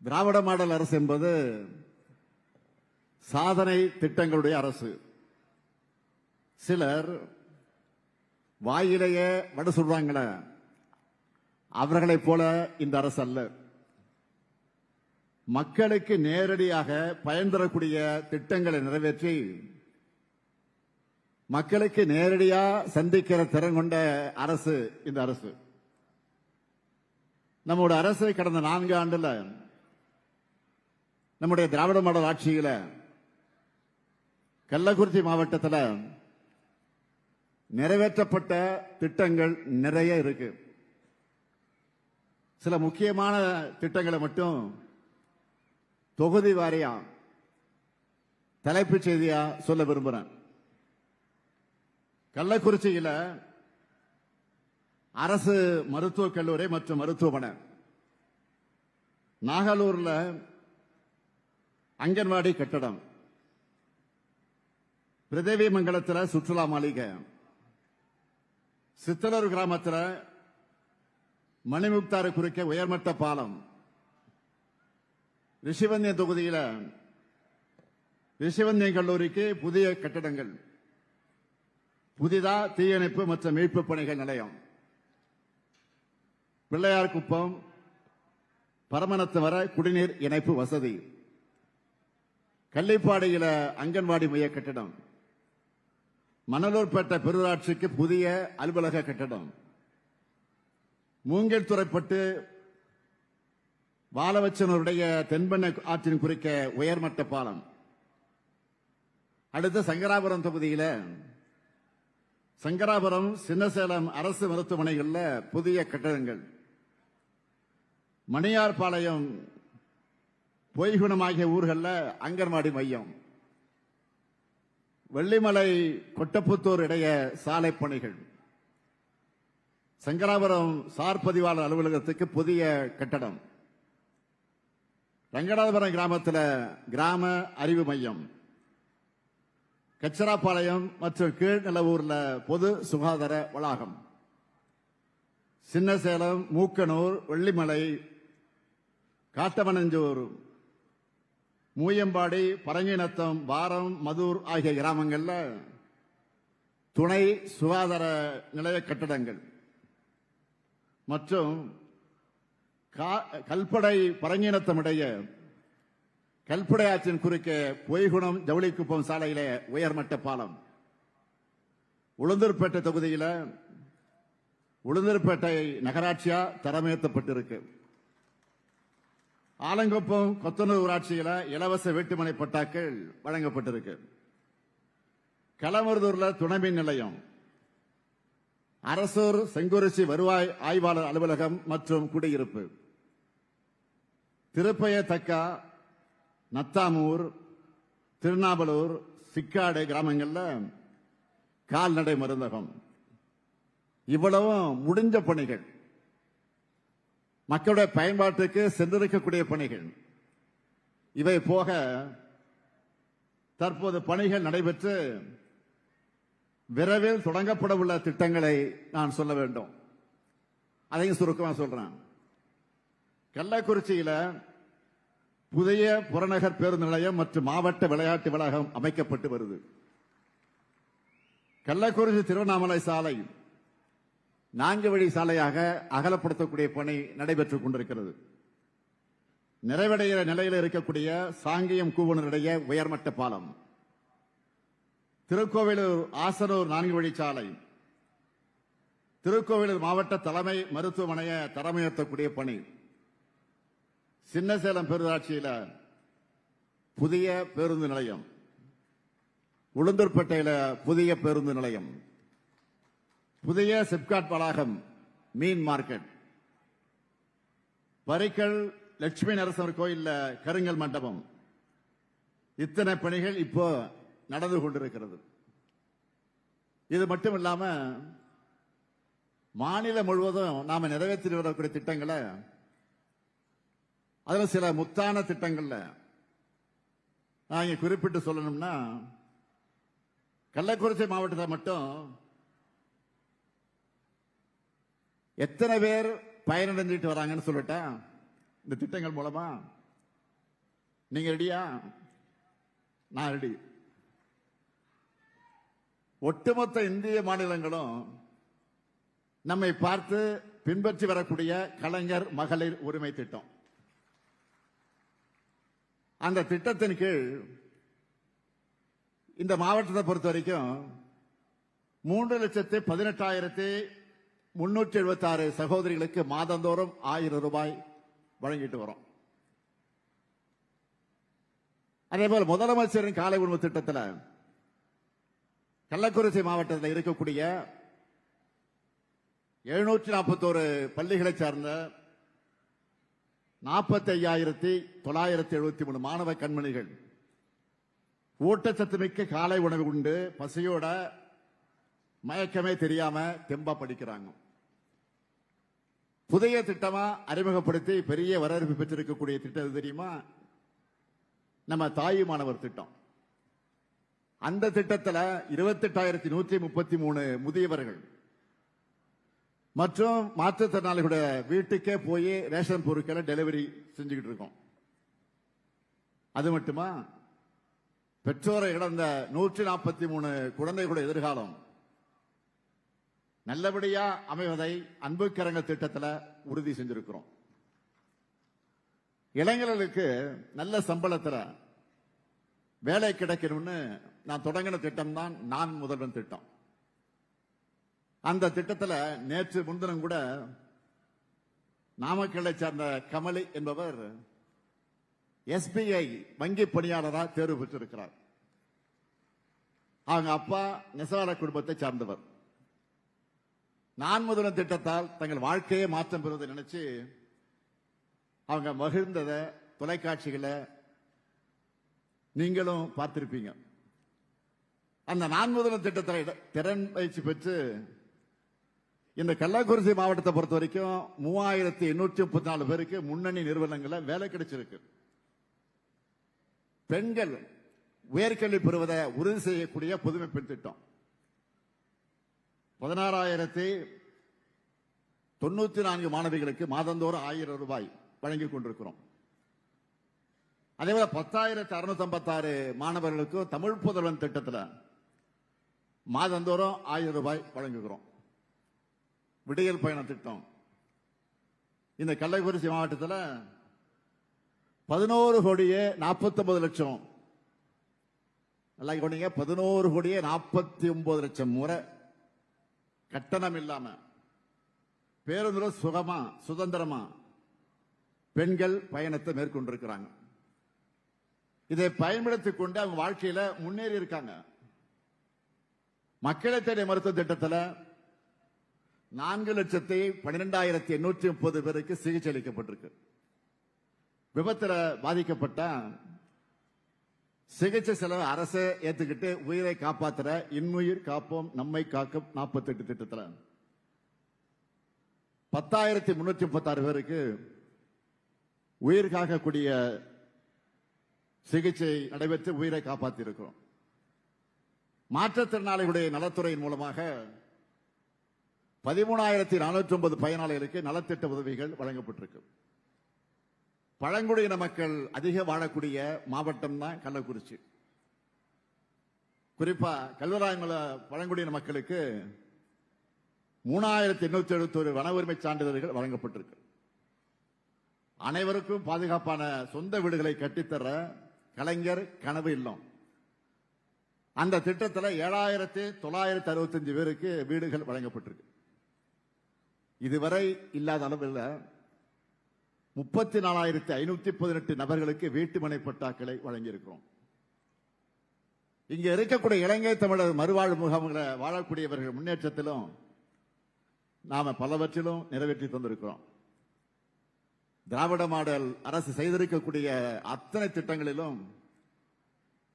திராவிட model அரசு என்பது சாதனை திட்டங்களுடைய அரசு. சிலர் வாயிலேயே வட சொல்றாங்களே, அவர்களைப் போல இந்த அரசு அல்ல. மக்களுக்கு நேரடியாக பயன் தரக்கூடிய திட்டங்களை நிறைவேற்றி மக்களுக்கு நேரடியா சந்திக்கிற திறன் கொண்ட அரசு இந்த அரசு. நம்முடைய அரசு கடந்த 4 ஆண்டுல நம்முடைய திராவிட மாடல் ஆட்சியில கள்ளக்குறிச்சி மாவட்டத்தில் நிறைவேற்றப்பட்ட திட்டங்கள் நிறைய இருக்கு. சில முக்கியமான திட்டங்களை மட்டும் தொகுதி வாரியா தலைப்புச் செய்தியா சொல்ல விரும்புறேன். கள்ளக்குறிச்சியில அரசு மருத்துவக் கல்லூரி மற்றும் மருத்துவமனை, நாகலூர்ல அங்கன்வாடி கட்டடம், பிரதேவி மங்கலத்தில் சுற்றுலா மாளிகை, சித்தலூர் கிராமத்தில் மணிமுக்தாறு குறுக்க உயர்மட்ட பாலம், ரிஷிவந்தியம் தொகுதியில் ரிஷிவந்தியம் கல்லூரிக்கு புதிய கட்டடங்கள், புதிதா தீயணைப்பு மற்றும் மீட்பு பணிகள் நிலையம், பிள்ளையார் குப்பம் பரமனத்து வர குடிநீர் இணைப்பு வசதி, கள்ளிப்பாடியில அங்கன்வாடி மைய கட்டடம், மணலூர்பேட்டை பெருராட்சிக்கு புதிய அலுவலக கட்டடம், மூங்கில் துறைப்பட்டு வாழவச்சனருடைய தென்பெண்ணை ஆற்றின் குறுக்க உயர்மட்ட பாலம், அடுத்து சங்கராபுரம் தொகுதியில் சங்கராபுரம் சின்னசேலம் அரசு மருத்துவமனைகளில் புதிய கட்டடங்கள், மணியார்பாளையம் பொய்குணம் ஆகிய ஊர்களில் அங்கன்வாடி மையம், வெள்ளிமலை கொட்டப்புத்தூர் இடையே சாலை பணிகள், சங்கராபுரம் சார் பதிவாளர் அலுவலகத்துக்கு புதிய கட்டடம், ரங்கநாதபுரம் கிராமத்தில் கிராம அறிவு மையம், கச்சராப்பாளையம் மற்றும் கீழ்நிலவூர்ல பொது சுகாதார வளாகம், சின்னசேலம் மூக்கனூர் வெள்ளிமலை காட்டமனஞ்சூர் மூயம்பாடி பரங்கிநத்தம் வாரம் மதூர் ஆகிய கிராமங்களில் துணை சுகாதார நிலைய கட்டடங்கள் மற்றும் கல்படை பரங்கிநத்தம் இடையே கல்படை ஆற்றின் குறுக்கே பொய்குணம் ஜவுளிக்குப்பம் சாலையிலே உயர்மட்ட பாலம், உளுந்தூர்பேட்டை தொகுதியில் உளுந்தூர்பேட்டை நகராட்சியா தரமேற்றப்பட்டிருக்கு. ஆலங்குப்பம் கொத்தனூர் ஊராட்சியில் இலவச வீட்டுமனை பட்டாக்கள் வழங்கப்பட்டிருக்கு. களமருதூர்ல துணைமின் நிலையம், அரசூர் செங்குறிச்சி வருவாய் ஆய்வாளர் அலுவலகம் மற்றும் குடியிருப்பு, திருப்பயத்தக்கா நத்தாமூர் திருநாவலூர் சிக்காடு கிராமங்களில் கால்நடை மருந்தகம். இவ்வளவும் முடிஞ்ச பணிகள், மக்களுடைய பயன்பாட்டுக்கு சென்றிருக்கக்கூடிய பணிகள். இவை போக தற்போது பணிகள் நடைபெற்று விரைவில் தொடங்கப்பட உள்ள திட்டங்களை நான் சொல்ல வேண்டும். அதையும் சுருக்கமாக சொல்றேன். கள்ளக்குறிச்சியில புதிய புறநகர் பேருந்து நிலையம் மற்றும் மாவட்ட விளையாட்டு வளாகம் அமைக்கப்பட்டு வருது. கள்ளக்குறிச்சி திருவண்ணாமலை சாலை 4 வழி சாலையாக அகலப்படுத்தக்கூடிய பணி நடைபெற்றுக் கொண்டிருக்கிறது. நிறைவடைகிற நிலையில் இருக்கக்கூடிய சாங்கியம் கூவனருடைய உயர்மட்ட பாலம், திருக்கோவிலூர் ஆசனூர் 4 வழி சாலை, திருக்கோவிலூர் மாவட்ட தலைமை மருத்துவமனையை தரமுயர்த்தக்கூடிய பணி, சின்னசேலம் பேரூராட்சியில் புதிய பேருந்து நிலையம், உளுந்தூர்பேட்டையில் புதிய பேருந்து நிலையம், புதிய சிப்காட் வளாகம், மீன் மார்க்கெட், பரிக்கல் லட்சுமி நரசிம்மர் கோயில் கருங்கல் மண்டபம். இத்தனை பணிகள் இப்போ நடந்து கொண்டிருக்கிறது. இது மட்டும் இல்லாம மாநிலம் முழுவதும் நாம நிறைவேற்றி வரக்கூடிய திட்டங்களை, அதுல சில முத்தான திட்டங்கள்ல நான் இங்க குறிப்பிட்டு சொல்லணும்னா, கள்ளக்குறிச்சி மாவட்டத்தை மட்டும் எத்தனை பேர் பயனடைஞ்சிட்டு வராங்கன்னு சொல்லிட்டா இந்த திட்டங்கள் மூலமா நீங்க ரெடியா? நான் ரெடி. ஒட்டுமொத்த இந்திய மாநிலங்களும் நம்மை பார்த்து பின்பற்றி வரக்கூடிய கலைஞர் மகளிர் உரிமை திட்டம். அந்த திட்டத்தின் கீழ் இந்த மாவட்டத்தை பொறுத்த வரைக்கும் 3,18,376 சகோதரிகளுக்கு மாதந்தோறும் 1000 ரூபாய் வழங்கிட்டு வரோம். அதேபோல் முதலமைச்சரின் காலை உணவு திட்டத்தில் கள்ளக்குறிச்சி மாவட்டத்தில் இருக்கக்கூடிய 741 பள்ளிகளை சார்ந்த 45,973 மாணவ கண்மணிகள் ஊட்டச்சத்து மிக்க காலை உணவு உண்டு பசியோட மயக்கமே தெரியாம தெம்பா படிக்கிறாங்க. புதிய திட்டமா அறிமுகப்படுத்தி பெரிய வரவேற்பு பெற்றிருக்கக்கூடிய திட்டம் தெரியுமா? நம்ம தாய் மாணவர் திட்டம். அந்த திட்டத்தில் 28,133 முதியவர்கள் மற்றும் மாற்றுத்திறனாளிகளுடைய வீட்டுக்கே போய் ரேஷன் பொருட்களை டெலிவரி செஞ்சுக்கிட்டு இருக்கோம். அது மட்டுமா, பெற்றோரை இழந்த 143 குழந்தைகளுடைய எதிர்காலம் நல்லபடியா அமைவதை அன்புக்கரங்க திட்டத்தில் உறுதி செஞ்சிருக்கிறோம். இளைஞர்களுக்கு நல்ல சம்பளத்தில் வேலை கிடைக்கணும்னு நான் தொடங்கின திட்டம் தான் நான் முதல்வன் திட்டம். அந்த திட்டத்தில் நேற்று முன்தினம் கூட நாமக்கல்லை சார்ந்த கமலி என்பவர் SBI வங்கி பணியாளராக தேர்வு பெற்றிருக்கிறார். அவங்க அப்பா நெசவாளர் குடும்பத்தை சார்ந்தவர். நான் முதல்வன் திட்டத்தால் தங்கள் வாழ்க்கையை மாற்றம் பெறுவதை நினைச்சு அவங்க மகிழ்ந்ததை தொலைக்காட்சிகளை நீங்களும் பார்த்திருப்பீங்க. அந்த நான் முதல்வன் திட்டத்தில் திறன் பயிற்சி பெற்று இந்த கள்ளக்குறிச்சி மாவட்டத்தை பொறுத்த வரைக்கும் 3,834 பேருக்கு முன்னணி நிறுவனங்களில் வேலை கிடைச்சிருக்கு. பெண்கள் உயர்கல்வி பெறுவதை உறுதி செய்யக்கூடிய புதுமை பெண் திட்டம் 16,094 மாணவிகளுக்கு மாதந்தோறும் 1000 ரூபாய் வழங்கிக் கொண்டிருக்கிறோம். அதேபோல 10,656 மாணவர்களுக்கும் தமிழ் புதல்வன் திட்டத்தில் மாதந்தோறும் 1000 ரூபாய் வழங்குகிறோம். விடியல் பயண திட்டம் இந்த கள்ளக்குறிச்சி மாவட்டத்தில் 11,49,00,000 நல்லா கவனிங்க, 11,49,00,000 முறை கட்டணம் இல்லாம பேருந்துல சுகமா சுதந்திரமா பெண்கள் பயணத்தை மேற்கொண்டிருக்கிறாங்க. இதை பயன்படுத்திக் கொண்டு அவங்க வாழ்க்கையில முன்னேறி இருக்காங்க. மக்களை தேடிய மருத்துவ திட்டத்தில் 4,12,830 பேருக்கு சிகிச்சை அளிக்கப்பட்டிருக்கு. விபத்தில் பாதிக்கப்பட்ட சிகிச்சை செலவு அரசு ஏத்துக்கிட்டு உயிரை காப்பாற்றுற இன்னுயிர் காப்போம் நம்மை காக்கும் 48 திட்டத்தில் 10,336 பேருக்கு உயிர் காக்கக்கூடிய சிகிச்சை நடைபெற்று உயிரை காப்பாற்றி இருக்கிறோம். மாற்றுத்திறனாளிகளுடைய நலத்துறையின் மூலமாக 13,409 பயனாளிகளுக்கு நலத்திட்ட உதவிகள் வழங்கப்பட்டிருக்கு. பழங்குடியின மக்கள் அதிக வாழக்கூடிய மாவட்டம் தான் கள்ளக்குறிச்சி. குறிப்பா கல்வராயமலை பழங்குடியின மக்களுக்கு 3,871 வன உரிமை சான்றிதழ்கள் வழங்கப்பட்டிருக்கு. அனைவருக்கும் பாதுகாப்பான சொந்த வீடுகளை கட்டித்தர கலைஞர் கனவு இல்லம் அந்த திட்டத்தில் 7,965 பேருக்கு வீடுகள் வழங்கப்பட்டிருக்கு. இதுவரை இல்லாத அளவில் 34,518 நபர்களுக்கு வீட்டுமனை பட்டாக்களை வழங்கியிருக்கிறோம். இங்க இருக்கக்கூடிய இலங்கை தமிழர் மறுவாழ்வு முகாம்களை வாழக்கூடியவர்கள் முன்னேற்றத்திலும் நாம பலவற்றிலும் நிறைவேற்றி தந்திருக்கிறோம். திராவிட மாடல் அரசு செய்திருக்கக்கூடிய அத்தனை திட்டங்களிலும்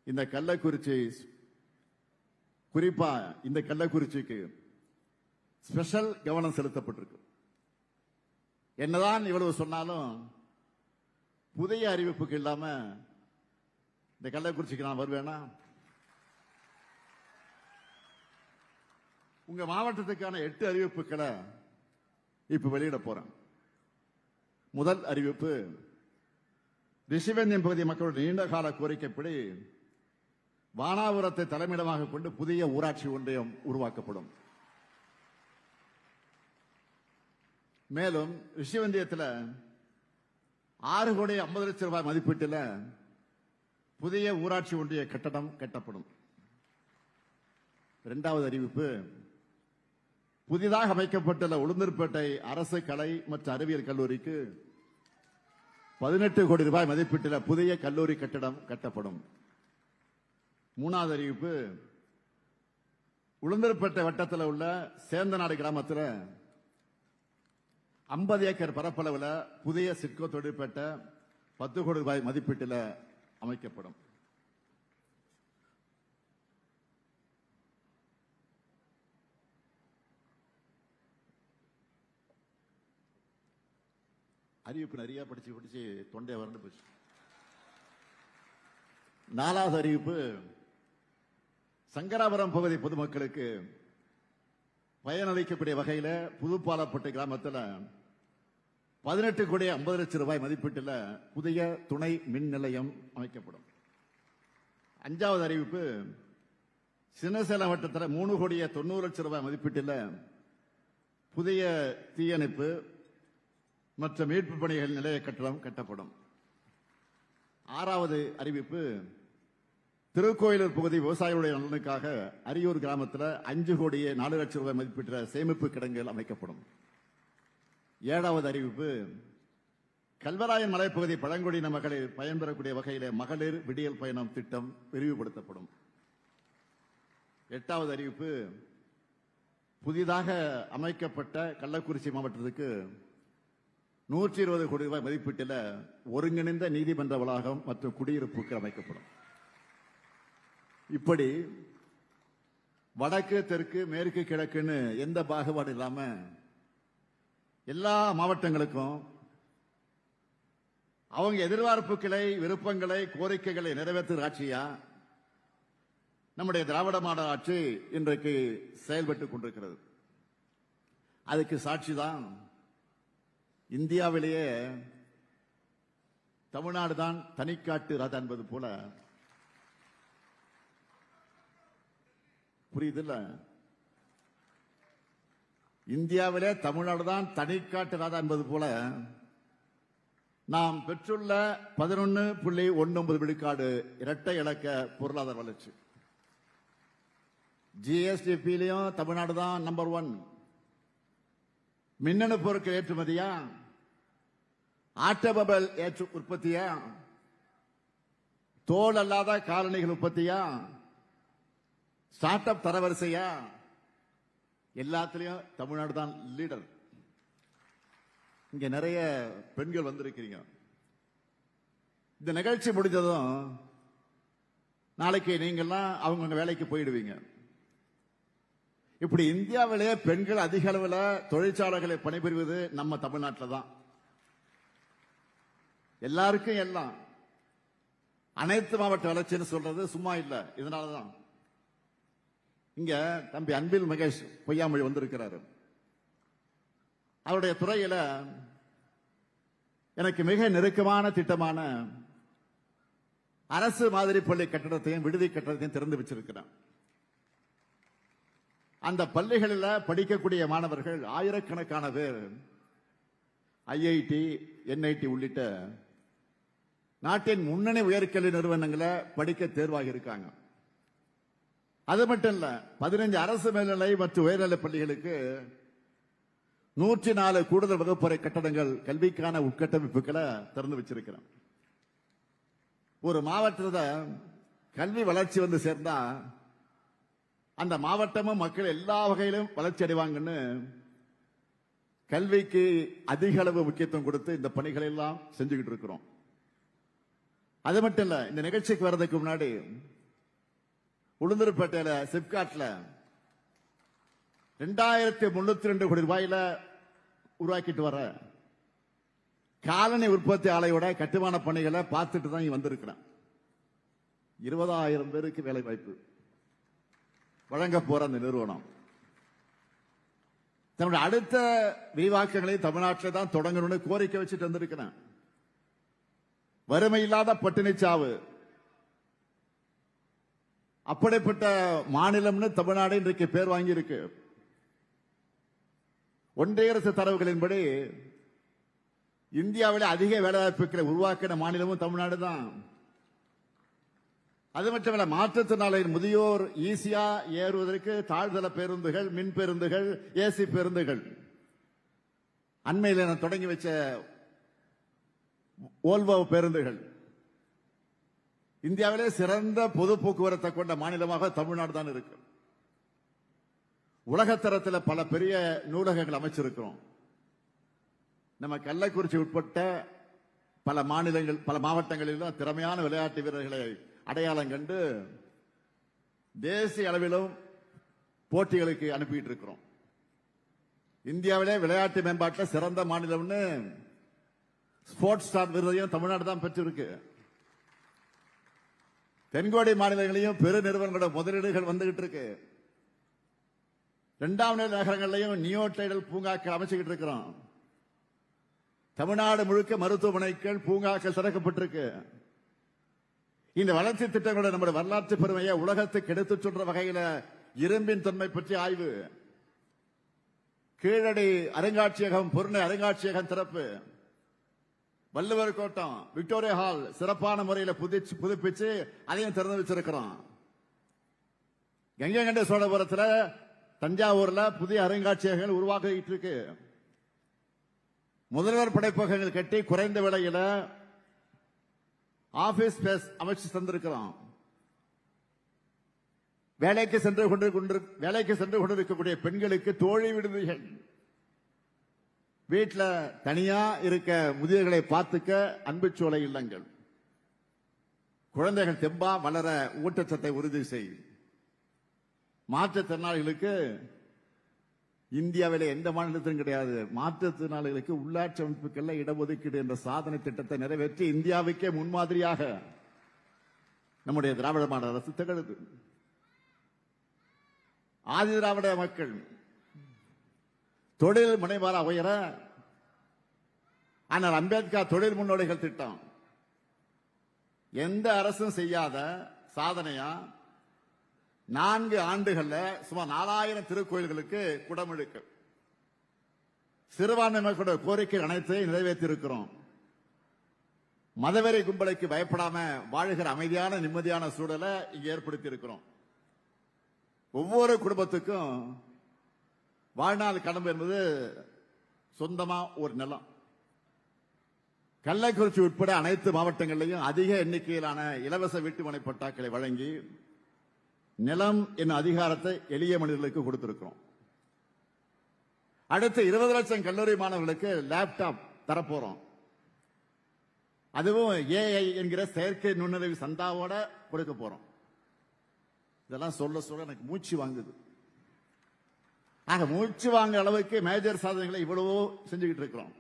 இந்த கள்ளக்குறிச்சி, குறிப்பா இந்த கள்ளக்குறிச்சிக்கு ஸ்பெஷல் கவனம் செலுத்தப்பட்டிருக்கு. என்னதான் இவ்வளவு சொன்னாலும் புதிய அறிவிப்புக்கு இல்லாம இந்த கள்ளக்குறிச்சிக்கு நான் வருவேனா? உங்க மாவட்டத்துக்கான 8 அறிவிப்புகளை இப்ப வெளியிட போறேன். முதல் அறிவிப்பு, ரிஷிவந்தியம் பகுதி மக்களுடைய நீண்டகால கோரிக்கைப்படி வானாபுரத்தை தலைமையிடமாக கொண்டு புதிய ஊராட்சி ஒன்றியம் உருவாக்கப்படும். மேலும் ரிஷிவந்தியத்தில் 6 கோடி 50 லட்சம் ரூபாய் மதிப்பீட்டில் புதிய ஊராட்சி ஒன்றிய கட்டடம் கட்டப்படும். இரண்டாவது அறிவிப்பு, புதிதாக அமைக்கப்பட்டுள்ள உளுந்தூர்பேட்டை அரசு கலை மற்றும் அறிவியல் கல்லூரிக்கு 18 கோடி ரூபாய் மதிப்பீட்டில் புதிய கல்லூரி கட்டடம் கட்டப்படும். மூணாவது அறிவிப்பு, உளுந்தூர்பேட்டை வட்டத்தில் உள்ள சேந்தநாடு கிராமத்தில் 50 ஏக்கர் பரப்பளவில் புதிய சிட்கோ தொழிற்பேட்டை 10 கோடி ரூபாய் மதிப்பீட்டில் அமைக்கப்படும். அறிவிப்பு நிறைய படிச்சு தொண்டை வறண்டு போச்சு. நாலாவது அறிவிப்பு, சங்கராபுரம் பகுதி பொதுமக்களுக்கு பயனளிக்கக்கூடிய வகையில் புதுப்பாலப்பட்டு கிராமத்தில் 18 கோடி 50 லட்சம் ரூபாய் மதிப்பீட்டில் புதிய துணை மின் நிலையம் அமைக்கப்படும். அஞ்சாவது அறிவிப்பு, சின்னசேலம் வட்டத்தில் 3 கோடி 90 லட்சம் ரூபாய் மதிப்பீட்டில் புதிய தீயணைப்பு மற்றும் மீட்பு பணிகள் நிலைய கட்டடம் கட்டப்படும். ஆறாவது அறிவிப்பு, திருக்கோயிலூர் பகுதி விவசாயிகளுடைய நலனுக்காக அரியூர் கிராமத்தில் 5 கோடி 4 லட்சம் ரூபாய் மதிப்பீட்டில் சேமிப்பு கிடங்குகள் அமைக்கப்படும். ஏழாவது அறிவிப்பு, கல்வராயன் மலைப்பகுதி பழங்குடியின மகளிர் பயன்பெறக்கூடிய வகையில் மகளிர் விடியல் பயணம் திட்டம் விரிவுபடுத்தப்படும். எட்டாவது அறிவிப்பு, புதிதாக அமைக்கப்பட்ட கள்ளக்குறிச்சி மாவட்டத்துக்கு 120 கோடி ரூபாய் மதிப்பீட்டில் ஒருங்கிணைந்த நீதிமன்ற வளாகம் மற்றும் குடியிருப்புகள் அமைக்கப்படும். இப்படி வடக்கு தெற்கு மேற்கு கிழக்குன்னு எந்த பாகுபாடு இல்லாம எல்லா மாவட்டங்களுக்கும் அவங்க எதிர்பார்ப்புகளை, விருப்பங்களை, கோரிக்கைகளை நிறைவேற்றுகிற ஆட்சியா நம்முடைய திராவிட மாடல் ஆட்சி இன்றைக்கு செயல்பட்டுக் கொண்டிருக்கிறது. அதுக்கு சாட்சிதான் இந்தியாவிலேயே தமிழ்நாடு தான் தனிக்காட்டு ராஜா என்பது போல, புரியுதுல்ல, இந்தியாவிலே தமிழ்நாடு தான் தனிக்காட்டு ராஜா என்பது போல நாம் பெற்றுள்ள 11.19 விழுக்காடு இரட்டை இலக்க பொருளாதார வளர்ச்சி. ஜிஎஸ்டிபியிலையும் தமிழ்நாடு தான் நம்பர் 1. மின்னணு பொருட்கள் ஏற்றுமதியா, ஆட்டோமொபைல் உற்பத்தியா, தோல் அல்லாத காலணிகள் உற்பத்தியா, ஸ்டார்ட் அப் தரவரிசையா, எல்லாத்திலையும் தமிழ்நாடு தான் லீடர். இங்க நிறைய பெண்கள் வந்திருக்கிறீங்க. இந்த நிகழ்ச்சி முடிஞ்சதும் நாளைக்கு நீங்கெல்லாம் அவங்க வேலைக்கு போயிடுவீங்க. இப்படி இந்தியாவிலே பெண்கள் அதிக அளவில் தொழிற்சாலைகளை பணிபுரிவது நம்ம தமிழ்நாட்டில் தான். எல்லாருக்கும் எல்லாம் அனைத்து மாவட்ட வளர்ச்சின்னு சொல்றது சும்மா இல்ல. இதனாலதான் இங்க தம்பி அன்பில் மகேஷ் பொய்யாமொழி வந்திருக்கிறாரு. அவருடைய துறையில எனக்கு மிக நெருக்கமான திட்டமான அரசு மாதிரி பள்ளி கட்டடத்தையும் விடுதி கட்டடத்தையும் திறந்து வச்சிருக்கிறார். அந்த பள்ளிகளில் படிக்கக்கூடிய மாணவர்கள் ஆயிரக்கணக்கான பேர் ஐஐடி, என்ஐடி உள்ளிட்ட நாட்டின் முன்னணி உயர்கல்வி நிறுவனங்களை படிக்க தேர்வாகி இருக்காங்க. அது மட்டும் இல்ல, 15 அரசு மேல்நிலை மற்றும் உயர்நிலை பள்ளிகளுக்கு 104 கூடுதல் வகுப்பறை கட்டடங்கள் கல்விக்கான உட்கட்டமைப்புகளை திறந்து வச்சிருக்கிறோம். ஒரு மாவட்டத்தில் கல்வி வளர்ச்சி வந்து சேர்ந்தா அந்த மாவட்டமும் மக்கள் எல்லா வகையிலும் வளர்ச்சி அடைவாங்கன்னு கல்விக்கு அதிக அளவு முக்கியத்துவம் கொடுத்து இந்த பணிகளை எல்லாம் செஞ்சுக்கிட்டு இருக்கிறோம். அது மட்டும் இல்ல, இந்த நிகழ்ச்சிக்கு வர்றதுக்கு முன்னாடி உளுந்தூர்பேட்டையில சிப்காட்ல 2302 கோடி ரூபாயில உருவாக்கிட்டு வர காலனி உற்பத்தி ஆலையோட கட்டுமான பணிகளை பார்த்துட்டு தான் வந்திருக்கிறேன். 20,000 பேருக்கு வேலை வாய்ப்பு வழங்க போற அந்த நிறுவனம் தன்னுடைய அடுத்த விரிவாக்கங்களை தமிழ்நாட்டில் தான் தொடங்கணும்னு கோரிக்கை வச்சுட்டு வந்திருக்கிறேன். வறுமை இல்லாத பட்டினிச்சாவு. அப்படிப்பட்ட மாநிலம்னு தமிழ்நாடு இன்றைக்கு பேர் வாங்கியிருக்கு. ஒன்றிய அரசு தரவுகளின்படி இந்தியாவிலே அதிக வேலைவாய்ப்புகளை உருவாக்கின மாநிலமும் தமிழ்நாடு தான். அது மட்டுமல்ல, மாற்றுத்திறனாளிகள் முதியோர் ஈஸியா ஏறுவதற்கு தாழ்தள பேருந்துகள், மின் பேருந்துகள், ஏசி பேருந்துகள், அண்மையில் நான் தொடங்கி வச்ச ஓல்வோ பேருந்துகள், இந்தியாவிலே சிறந்த பொது போக்குவரத்தை கொண்ட மாநிலமாக தமிழ்நாடு தான் இருக்கு. உலகத்தரத்தில் பல பெரிய நூலகங்கள் அமைச்சிருக்கிறோம். நம்ம கள்ளக்குறிச்சி உட்பட்ட பல மாநிலங்கள், பல மாவட்டங்களிலும் திறமையான விளையாட்டு வீரர்களை அடையாளம் கண்டு தேசிய அளவிலும் போட்டிகளுக்கு அனுப்பிட்டு இருக்கிறோம். இந்தியாவிலே விளையாட்டு மேம்பாட்டில் சிறந்த மாநிலம்னு ஸ்போர்ட்ஸ் ஸ்டார் விருதையும் தமிழ்நாடு தான் பெற்றிருக்கு. தென்கோடி மாநிலங்களையும் பெரு நிறுவனங்களோட முதலீடுகள் வந்துகிட்டு இருக்கு. இரண்டாம் நிலை நகரங்களையும் நியோ டைடல் பூங்காக்கள் அமைச்சுக்கிட்டு இருக்கிறோம். தமிழ்நாடு முழுக்க மருத்துவமனைகள், பூங்காக்கள் திறக்கப்பட்டிருக்கு. இந்த வளர்ச்சி திட்டங்களோட நம்முடைய வரலாற்று பெருமையை உலகத்துக்கு எடுத்துச் சொல்ற வகையில் இரும்பின் தன்மை பற்றி ஆய்வு, கீழடி அருங்காட்சியகம், பொருணை அருங்காட்சியகம் திறப்பு, வள்ளுவர் கோட்டம், விக்டோரியா ஹால் சிறப்பான முறையில் புதுப்பிச்சு அதையும் திறந்து வச்சிருக்கிறோம். கங்கை கொண்ட சோழபுரத்தில், தஞ்சாவூர்ல புதிய அருங்காட்சியகங்கள் உருவாக்கிட்டு இருக்கு. முதல்வர் படைப்பகங்கள் கட்டி குறைந்த விலையில ஆபீஸ் ஸ்பேஸ் அமைச்சு தந்திருக்கிறோம். வேலைக்கு சென்று கொண்டிருக்கக்கூடிய பெண்களுக்கு தோழி விடுதிகள், வீட்டில் தனியா இருக்க முதியவர்களை பார்த்துக்க அன்புச்சோலை இல்லங்கள், குழந்தைகள் தெம்பா வளர ஊட்டச்சத்தை உறுதி செய்யும். மாற்றுத்திறனாளிகளுக்கு இந்தியாவிலே எந்த மாநிலத்திலும் கிடையாது. மாற்றுத்திறனாளிகளுக்கு உள்ளாட்சி அமைப்புகள்ல இடஒதுக்கீடு என்ற சாதனை திட்டத்தை நிறைவேற்றி இந்தியாவுக்கே முன்மாதிரியாக நம்முடைய திராவிட மாடல் அரசு திகழுது. ஆதி திராவிட மக்கள் தொழில் முனைவாரா உயர ஆனால் அம்பேத்கர் தொழில் முன்னோடிகள் திட்டம் எந்த அரசும் செய்யாத சாதனையா 4 ஆண்டுகள்ல சுமார் 4000 திருக்கோயில்களுக்கு குடமுழுக்கு. சிறுபான்மை மக்களோட கோரிக்கை அனைத்தையும் நிறைவேற்றி இருக்கிறோம். மதவெறி கும்பலுக்கு பயப்படாம வாழ்கிற அமைதியான நிம்மதியான சூழலை இங்க ஏற்படுத்தி இருக்கிறோம். ஒவ்வொரு குடும்பத்துக்கும் வாழ்நாள் கடமை என்பது சொந்தமா ஒரு நிலம். கள்ளக்குறிச்சி உட்பட அனைத்து மாவட்டங்களிலும் அதிக எண்ணிக்கையிலான இலவச வீட்டுமனை பட்டாக்களை வழங்கி நிலம் என்னும் அதிகாரத்தை எளிய மனிதர்களுக்கு கொடுத்திருக்கிறோம். அடுத்து 20 லட்சம் கல்லூரி மாணவர்களுக்கு லேப்டாப் தரப்போறோம். அதுவும் ஏஐ என்கிற செயற்கை நுண்ணறிவு சந்தாவோட கொடுக்க போறோம். இதெல்லாம் சொல்ல சொல்ல எனக்கு மூச்சு வாங்குது. ஆக மூச்சு வாங்க அளவுக்கு மேஜர் சாதனைகளை இவ்வளவோ செஞ்சுக்கிட்டு இருக்கிறோம்.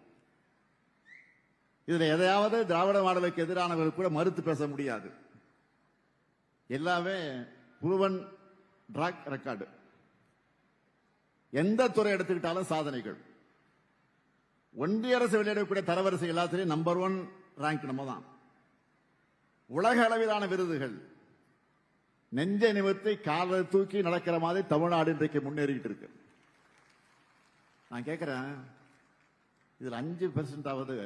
இதுல எதையாவது திராவிட மாடலுக்கு எதிரானவர்கள் கூட மறுத்து பேச முடியாது. எல்லாமே புருவன் டிராக் ரெக்கார்டு. எந்த துறை எடுத்துக்கிட்டாலும் சாதனைகள். ஒன்றிய அரசு வெளியிடக்கூடிய தரவரிசை எல்லாத்திலையும் நம்பர் 1 ரேங்க் நம்ம தான். உலக அளவிலான விருதுகள் நெஞ்சை நிமிர்த்தி காலை தூக்கி நடக்கிற மாதிரி தமிழ்நாடு இன்றைக்கு முன்னேறிக்கிட்டு இருக்கு. நான் கேட்கிறேன், இதுல 5% ஆவது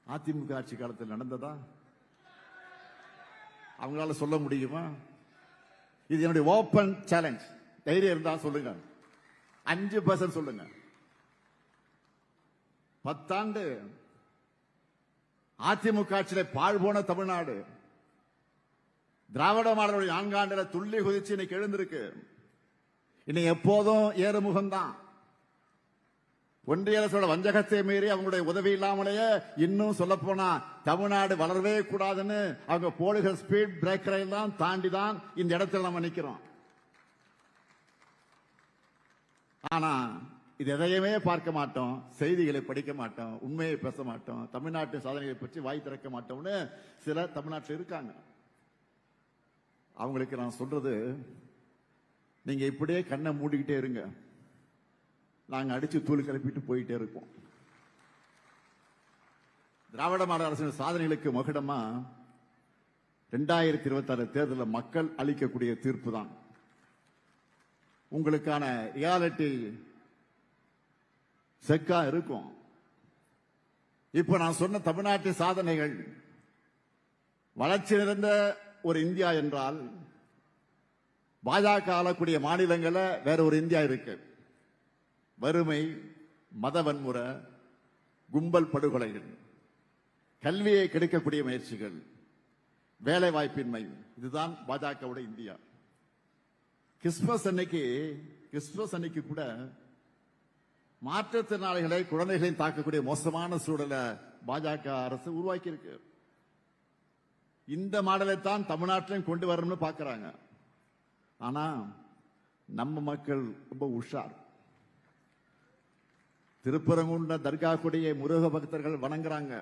அதிமுக ஆட்சி காலத்தில் நடந்ததா? அவங்களால சொல்ல முடியுமா? இது என்னுடைய ஓபன் சேலஞ்ச். தைரியம் இருந்தா சொல்லுங்க, 5% சொல்லுங்க. 10 ஆண்டு அதிமுக ஆட்சியில பாழ் போன தமிழ்நாடு திராவிட மாடலுடைய 4 ஆண்டுல துள்ளி குதிச்சு இன்னைக்கு எழுந்திருக்கு. இன்னைக்கு எப்போதும் ஏறுமுகம்தான். ஒன்றிய அரசோட வஞ்சகத்தை மீறி அவங்களுடைய உதவி இல்லாமலேயே இன்னும் சொல்ல போனா தமிழ்நாடு வளரவே கூடாதுன்னு அவங்க போடுகிற ஸ்பீட் பிரேக்கரை எல்லாம் தாண்டி தான் இந்த இடத்துல நம்ம நிக்கிறோம். ஆனா இது எதையுமே பார்க்க மாட்டோம், செய்திகளை படிக்க மாட்டோம், உண்மையை பேச மாட்டோம், தமிழ்நாட்டு சாதனைகளை பற்றி வாய் திறக்க மாட்டோம்னு சில தமிழ்நாட்டில் இருக்காங்க. அவங்களுக்கு நான் சொல்றது, நீங்க இப்படியே கண்ணை மூடிக்கிட்டே இருங்க, நாங்க அடிச்சு தூள் கிளப்பிட்டு போயிட்டே இருக்கோம். திராவிட மாடல் அரசின் சாதனைகளுக்கு மகுடமா 2026 தேர்தலில் மக்கள் அளிக்கக்கூடிய தீர்ப்பு தான் உங்களுக்கான ரியாலிட்டி செக்கா இருக்கும். இப்ப நான் சொன்ன தமிழ்நாட்டு சாதனைகள் வளர்ச்சி நிறைந்த ஒரு இந்தியா என்றால் பாஜக ஆளக்கூடிய மாநிலங்களில் வேற ஒரு இந்தியா இருக்கு. வறுமை, மத வன்முறை, கும்பல் படுகொலைகள், கல்வியை கெடுக்கக்கூடிய முயற்சிகள், வேலை வாய்ப்பின்மை, இதுதான் பாஜகவுடைய இந்தியா. கிறிஸ்துமஸ் அன்னைக்கு கூட மாற்றுத்திறனாளிகளை குழந்தைகளையும் தாக்கக்கூடிய மோசமான சூழலை பாஜக அரசு உருவாக்கி இருக்கு. இந்த மாடலை தான் தமிழ்நாட்டிலும் கொண்டு வரணும்னு பாக்குறாங்க. ஆனா நம்ம மக்கள் ரொம்ப உஷார். திருப்பரங்குன்ற தர்கா கொடியை முருக பக்தர்கள் வணங்குறாங்க.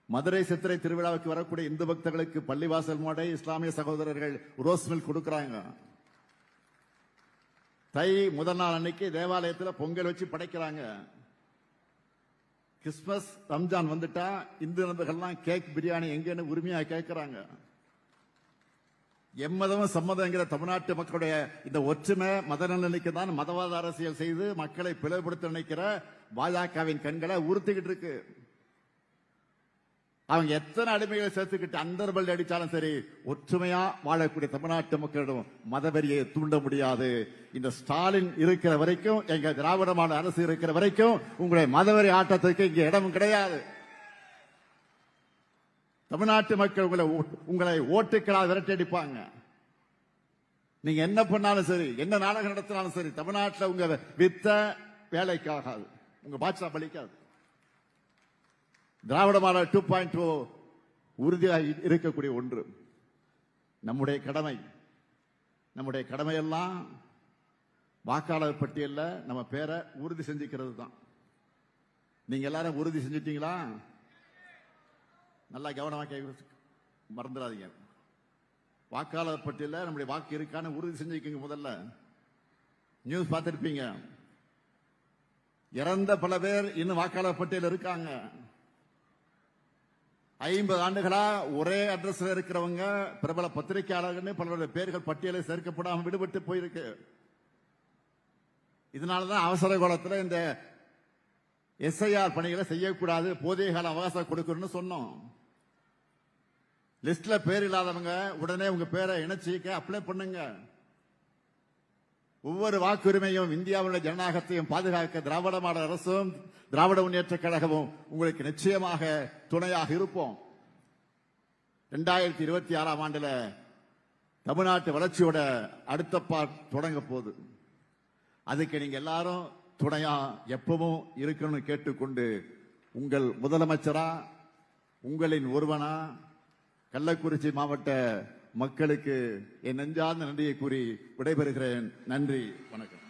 மதுரை சித்திரை திருவிழாவுக்கு வரக்கூடிய இந்து பக்தர்களுக்கு பள்ளிவாசல் மாடை இஸ்லாமிய சகோதரர்கள் ரோஸ் மில்க் கொடுக்கறாங்க. தை முதல் நாள் அன்னைக்கு தேவாலயத்தில் பொங்கல் வச்சு படைக்கிறாங்க. கிறிஸ்துமஸ் ரம்ஜான் வந்துட்டா இந்து நண்பர்கள்லாம் கேக் பிரியாணி எங்கன்னு உரிமையா கேட்கிறாங்க. எம்மதமும் சம்மதங்கிற தமிழ்நாட்டு மக்களுடைய இந்த ஒற்றுமை மத நலனுக்கு தான் மதவாத அரசியல் செய்து மக்களை பிளவுபடுத்த நினைக்கிற பாஜகவின் கண்களை உறுத்திக்கிட்டு இருக்கு. அவங்க எத்தனை அடிமைகளை சேர்த்துக்கிட்டு அந்தர்பல் அடிச்சாலும் சரி, ஒற்றுமையா வாழக்கூடிய தமிழ்நாட்டு மக்களிடம் மதவெறியை தூண்ட முடியாது. இந்த ஸ்டாலின் இருக்கிற வரைக்கும், எங்க திராவிட மாடல் அரசு இருக்கிற வரைக்கும் உங்களுடைய மதவெறி ஆட்டத்துக்கு இங்க இடம் கிடையாது. தமிழ்நாட்டு மக்கள் உங்களை ஓட்டுக்களால் விரட்டடிப்பாங்க. நீங்க என்ன பண்ணாலும் சரி, என்ன நாடகம் நடத்தினாலும் சரி, தமிழ்நாட்டில் உங்க வித்த வேலைக்காகாது, உங்க பாட்சா பலிக்காது. திராவிட மாடல் 2.0 உறுதியாக இருக்கக்கூடிய ஒன்று. நம்முடைய கடமையெல்லாம் வாக்காளர் பட்டியல்ல நம்ம பேரை உறுதி செஞ்சுக்கிறது தான். நீங்க எல்லாரும் உறுதி செஞ்சிட்டீங்களா? நல்லா கவனமாக மறந்துடாதீங்க. வாக்காளர் பட்டியல நம்முடைய வாக்கு இருக்கான உறுதி செஞ்சுக்கீங்க. முதல்ல நியூஸ் பார்த்திருப்பீங்க, இறந்த பல பேர் இன்னும் வாக்காளர் பட்டியல் இருக்காங்க. 50 ஆண்டுகளா ஒரே அட்ரஸ்ல இருக்கிறவங்க பிரபல பத்திரிகையாளர்கள் பலருடைய பேர்கள் பட்டியலை சேர்க்கப்படாமல் விடுபட்டு போயிருக்கு. இதனாலதான் அவசர காலத்தில் இந்த எஸ்ஐஆர் பணிகளை செய்யக்கூடாது, போதிய கால அவகாசம் கொடுக்கணும்னு சொன்னோம். லிஸ்ட்ல பேர் இல்லாதவங்க உடனே உங்க பேரை இணைச்சிக்க அப்ளை பண்ணுங்க. ஒவ்வொரு வாக்குரிமையும் இந்தியாவுடைய ஜனநாயகத்தையும் பாதுகாக்க திராவிட மாடல் அரசும் திராவிட முன்னேற்ற கழகமும் உங்களுக்கு நிச்சயமாக துணையாக இருப்போம். 2026 ஆண்டுல தமிழ்நாட்டு வளர்ச்சியோட அடுத்த பார்ட் தொடங்க போகுது. அதுக்கு நீங்க எல்லாரும் துணையா எப்பவும் இருக்கணும்னு கேட்டுக்கொண்டு, உங்கள் முதலமைச்சரா, உங்களின் ஒருவனா, கள்ளக்குறிச்சி மாவட்ட மக்களுக்கு என் நெஞ்சார்ந்த நன்றியை கூறி விடைபெறுகிறேன். நன்றி, வணக்கம்.